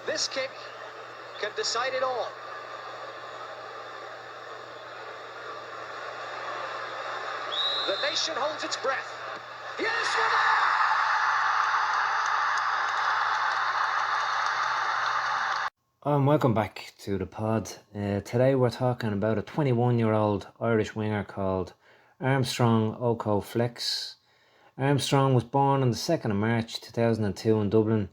This kick can decide it all. The nation holds its breath. Yes, Welcome back to the pod. Today we're talking about a 21-year-old Irish winger called Armstrong oko-flex. Armstrong was born on the 2nd of March 2002 in Dublin.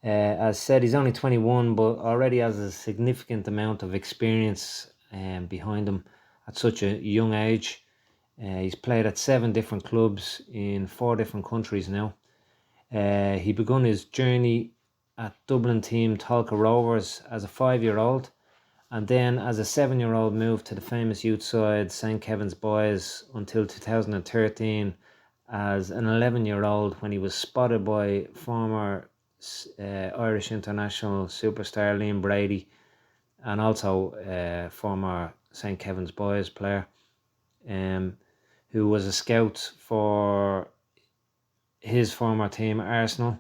As said, he's only 21, but already has a significant amount of experience behind him at such a young age. He's played at 7 different clubs in 4 different countries now. He begun his journey at Dublin team Tolka Rovers as a 5-year-old, and then as a 7-year-old moved to the famous youth side St Kevin's Boys until 2013 as an 11-year-old, when he was spotted by former Irish international superstar Liam Brady and also former St Kevin's Boys player, who was a scout for his former team Arsenal.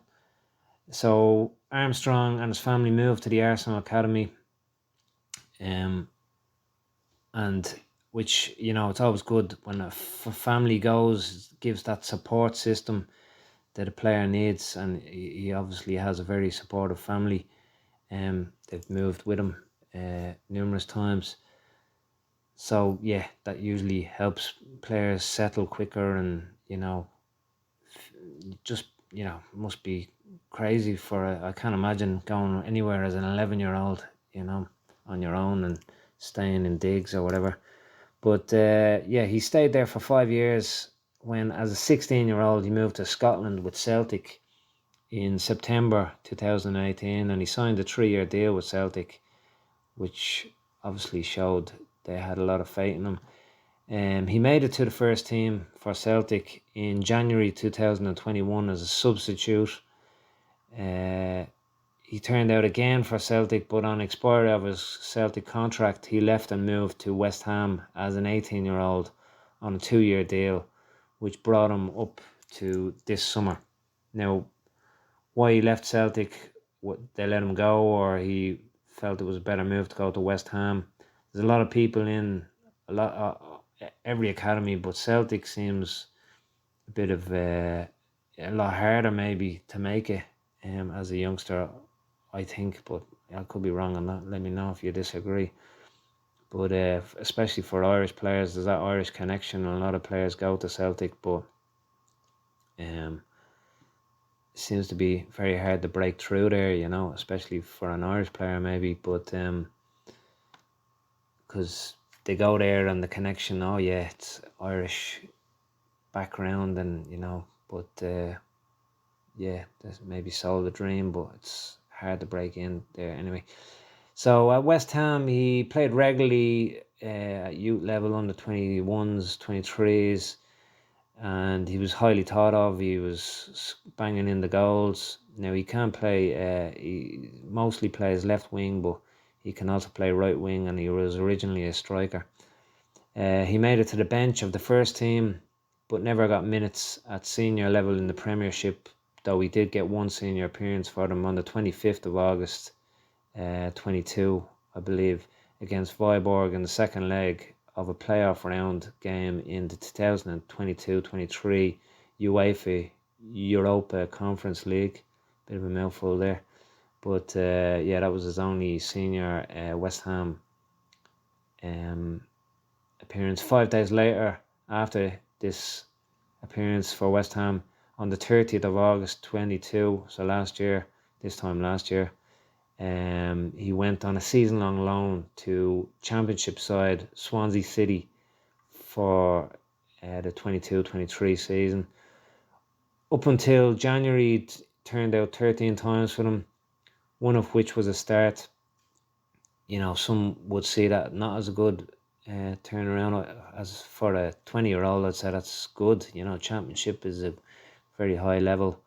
So Armstrong and his family moved to the Arsenal Academy, and which, you know, it's always good when a family goes, gives that support system that a player needs, and he obviously has a very supportive family. They've moved with him numerous times, so yeah, that usually helps players settle quicker, and just must be crazy I can't imagine going anywhere as an 11-year-old, on your own and staying in digs or whatever. But he stayed there for 5 years, when as a 16-year-old he moved to Scotland with Celtic in September 2018, and he signed a 3-year deal with Celtic, which obviously showed they had a lot of faith in him. He made it to the first team for Celtic in January 2021 as a substitute. He turned out again for Celtic, but on expiry of his Celtic contract, he left and moved to West Ham as an 18-year-old on a 2-year deal, which brought him up to this summer. Now, why he left Celtic, they let him go, or he felt it was a better move to go to West Ham. There's a lot of people in every academy, but Celtic seems a bit of a lot harder maybe to make it as a youngster, I think, but I could be wrong on that. Let me know if you disagree. But especially for Irish players, there's that Irish connection, and a lot of players go to Celtic, but it seems to be very hard to break through there, especially for an Irish player maybe, but because they go there and the connection, oh yeah, it's Irish background, and but that's maybe sold the dream, but it's hard to break in there anyway. So at West Ham, he played regularly at youth level, under 21s, 23s, and he was highly thought of. He was banging in the goals. Now he can't play, he mostly plays left wing, but he can also play right wing, and he was originally a striker. He made it to the bench of the first team, but never got minutes at senior level in the Premiership, though he did get one senior appearance for them on the 25th of August 22, I believe, against Viborg in the second leg of a playoff round game in the 2022-23 UEFA Europa Conference League. Bit of a mouthful there. But that was his only senior West Ham appearance. 5 days later, after this appearance for West Ham, on the 30th of August 22, so last year, he went on a season-long loan to Championship side Swansea City for the 22-23 season. Up until January, it turned out 13 times for them, one of which was a start. Some would see that not as a good turnaround. As for a 20-year-old, I'd say that's good. Championship is a very high level,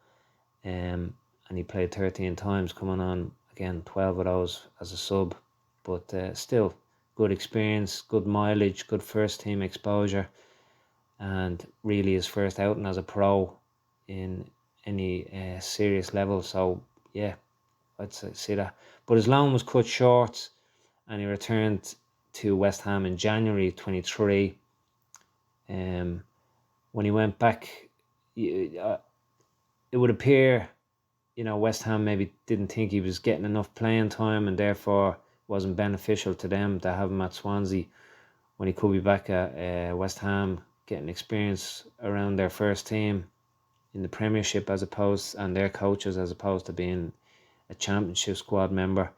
and he played 13 times, coming on again 12 of those as a sub, but still good experience, good mileage, good first team exposure, and really his first outing as a pro in any serious level. So yeah, I'd say that. But his loan was cut short, and he returned to West Ham in January 23. When he went back, it would appear, West Ham maybe didn't think he was getting enough playing time, and therefore wasn't beneficial to them to have him at Swansea when he could be back at West Ham getting experience around their first team in the Premiership and their coaches, as opposed to being a Championship squad member.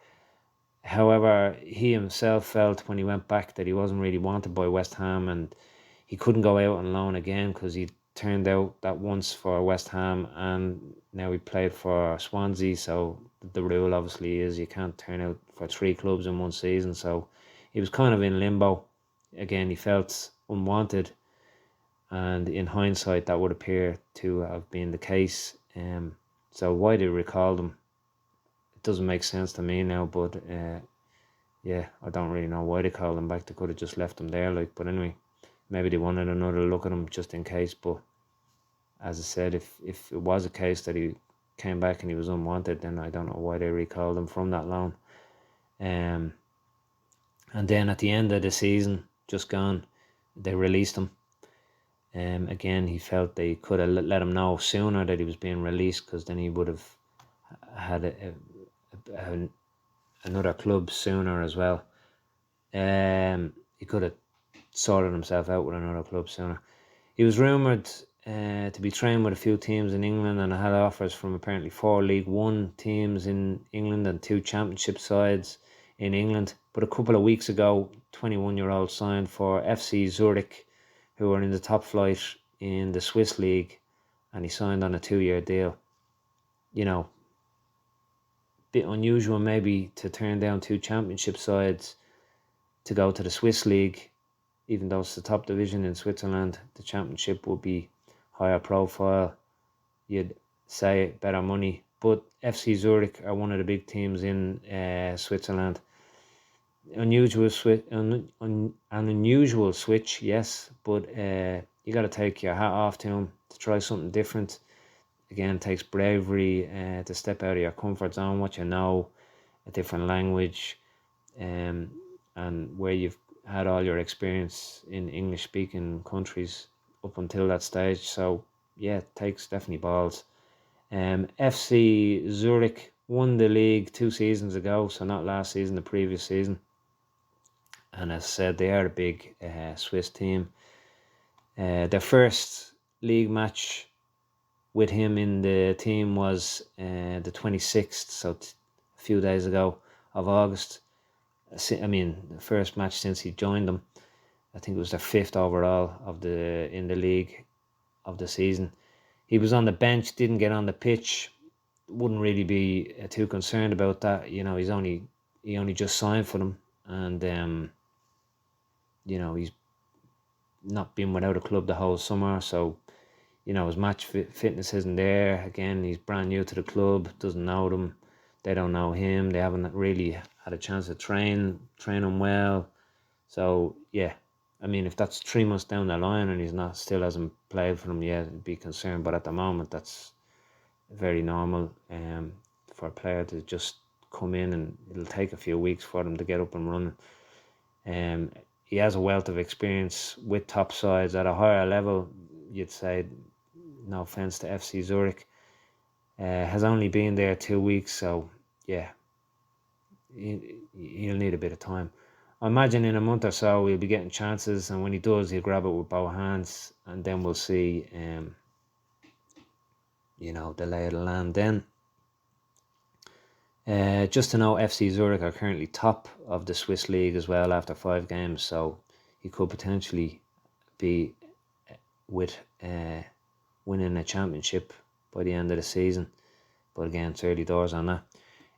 However, he himself felt when he went back that he wasn't really wanted by West Ham, and he couldn't go out on loan again because he turned out that once for West Ham, and now he played for Swansea. So the rule obviously is you can't turn out for 3 clubs in one season. So he was kind of in limbo. Again, he felt unwanted, and in hindsight that would appear to have been the case. So why they recalled him, it doesn't make sense to me now, but I don't really know why they called him back. They could have just left him there, but anyway, maybe they wanted another look at him just in case. But as I said, if it was a case that he came back and he was unwanted, then I don't know why they recalled him from that loan. And then at the end of the season, just gone, they released him. Again, he felt they could have let him know sooner that he was being released, because then he would have had another club sooner as well. He could have sorted himself out with another club sooner. He was rumoured to be trained with a few teams in England, and had offers from apparently 4 League One teams in England and 2 Championship sides in England. But a couple of weeks ago, 21-year-old signed for FC Zurich, who are in the top flight in the Swiss League, and he signed on a 2-year deal. Bit unusual maybe to turn down 2 Championship sides to go to the Swiss League, even though it's the top division in Switzerland. The Championship would be higher profile, you'd say better money, but FC Zurich are one of the big teams in Switzerland. An unusual switch, yes, but you got to take your hat off to him to try something different. Again, it takes bravery to step out of your comfort zone, what you know, a different language, and where you've had all your experience in English-speaking countries up until that stage. So, yeah, it takes definitely balls. FC Zurich won the league 2 seasons ago, so not last season, the previous season. And as I said, they are a big Swiss team. Their first league match with him in the team was the 26th, so a few days ago, of August. I mean, the first match since he joined them. I think it was their 5th overall in the league of the season. He was on the bench, didn't get on the pitch. Wouldn't really be too concerned about that. He only just signed for them, and he's not been without a club the whole summer, so his match fitness isn't there. Again, he's brand new to the club, doesn't know them, they don't know him, they haven't really had a chance to train him well. So yeah, I mean, if that's 3 months down the line and he's still hasn't played for them yet, I'd be concerned. But at the moment, that's very normal for a player to just come in, and it'll take a few weeks for them to get up and running. He has a wealth of experience with top sides at a higher level, you'd say. No offence to FC Zurich. Has only been there 2 weeks, so yeah, he'll need a bit of time. I imagine in a month or so he'll be getting chances, and when he does, he'll grab it with both hands, and then we'll see the lay of the land then. Just to know, FC Zurich are currently top of the Swiss League as well after 5 games, so he could potentially be with winning a championship by the end of the season. But again, it's early doors on that.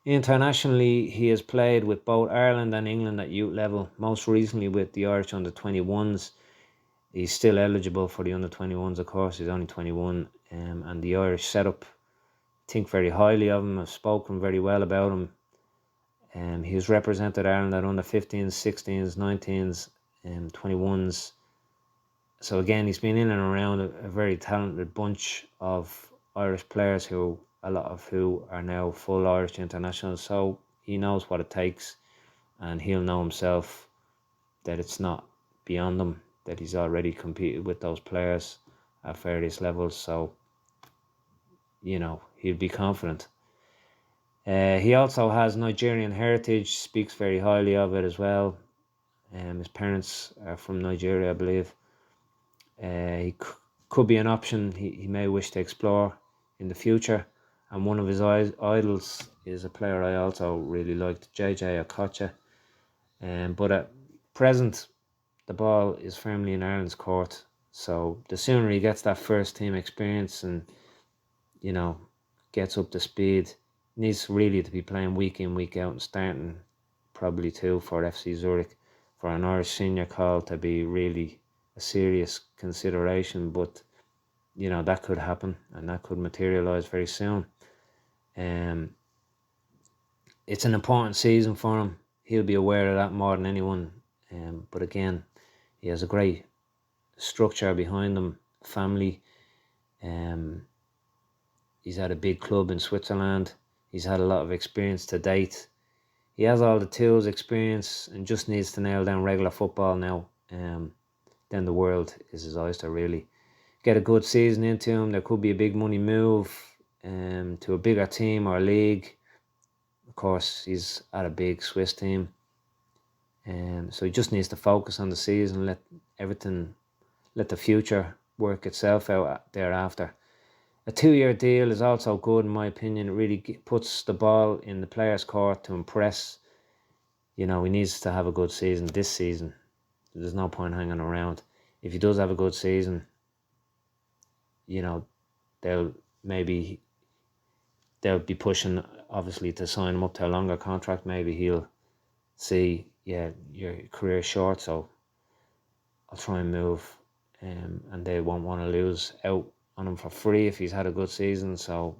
Internationally, he has played with both Ireland and England at youth level, most recently with the Irish under-21s. He's still eligible for the under-21s, of course. He's only 21, and the Irish setup think very highly of him, have spoken very well about him. He has represented Ireland at under-15s, 16s, 19s, 21s. So again, he's been in and around a very talented bunch of Irish players who a lot of who are now full Irish internationals. So he knows what it takes, and he'll know himself that it's not beyond him, that he's already competed with those players at various levels. So, he'll be confident. He also has Nigerian heritage, speaks very highly of it as well. His parents are from Nigeria, I believe. He could be an option he may wish to explore in the future. And one of his idols is a player I also really liked, JJ Okocha. But at present, the ball is firmly in Ireland's court. So the sooner he gets that first team experience and, gets up to speed, needs really to be playing week in, week out, and starting probably too for FC Zurich, for an Irish senior call to be really a serious consideration. But that could happen, and that could materialise very soon. It's an important season for him. He'll be aware of that more than anyone. But again, he has a great structure behind him, family. He's had a big club in Switzerland. He's had a lot of experience to date. He has all the tools, experience, and just needs to nail down regular football now. Then the world is his oyster, really. Get a good season into him. There could be a big money move to a bigger team or league. Of course, he's at a big Swiss team. So he just needs to focus on the season, let the future work itself out thereafter. A 2-year deal is also good, in my opinion. It really puts the ball in the player's court to impress. He needs to have a good season this season. There's no point hanging around. If he does have a good season, they'll be pushing, obviously, to sign him up to a longer contract. Maybe he'll see, your career is short, so I'll try and move. And they won't want to lose out on him for free if he's had a good season. So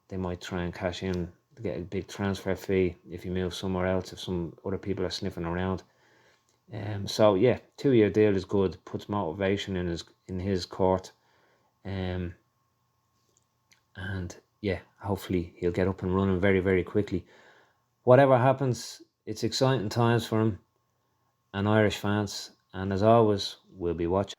they might try and cash in to get a big transfer fee if he moves somewhere else, if some other people are sniffing around. 2-year deal is good, puts motivation in his court. And hopefully he'll get up and running very, very quickly. Whatever happens, it's exciting times for him and Irish fans. And as always, we'll be watching.